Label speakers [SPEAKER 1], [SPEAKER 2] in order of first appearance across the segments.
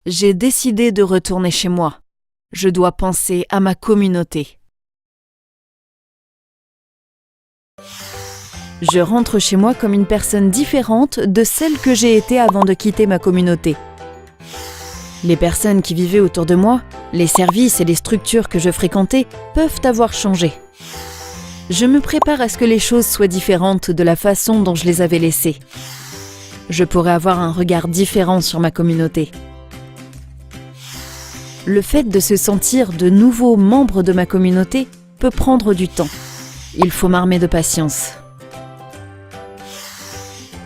[SPEAKER 1] J'ai décidé de retourner chez moi. Je dois penser à ma communauté. Je rentre chez moi comme une personne différente de celle que j'ai été avant de quitter ma communauté. Les personnes qui vivaient autour de moi, les services et les structures que je fréquentais peuvent avoir changé. Je me prépare à ce que les choses soient différentes de la façon dont je les avais laissées. Je pourrais avoir un regard différent sur ma communauté. Le fait de se sentir de nouveaux membres de ma communauté peut prendre du temps. Il faut m'armer de patience.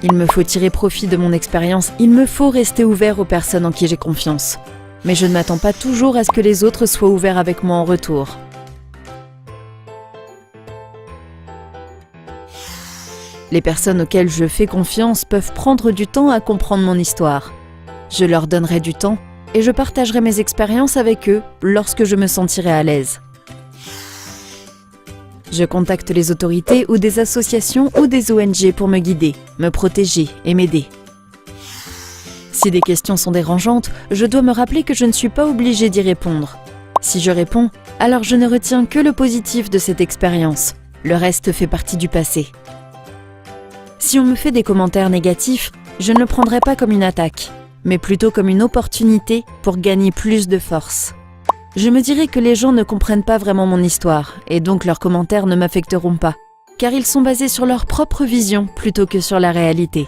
[SPEAKER 1] Il me faut tirer profit de mon expérience, il me faut rester ouvert aux personnes en qui j'ai confiance. Mais je ne m'attends pas toujours à ce que les autres soient ouverts avec moi en retour. Les personnes auxquelles je fais confiance peuvent prendre du temps à comprendre mon histoire. Je leur donnerai du temps et je partagerai mes expériences avec eux lorsque je me sentirai à l'aise. Je contacte les autorités ou des associations ou des ONG pour me guider, me protéger et m'aider. Si des questions sont dérangeantes, je dois me rappeler que je ne suis pas obligée d'y répondre. Si je réponds, alors je ne retiens que le positif de cette expérience. Le reste fait partie du passé. Si on me fait des commentaires négatifs, je ne le prendrai pas comme une attaque, mais plutôt comme une opportunité pour gagner plus de force. Je me dirai que les gens ne comprennent pas vraiment mon histoire, et donc leurs commentaires ne m'affecteront pas, car ils sont basés sur leur propre vision plutôt que sur la réalité.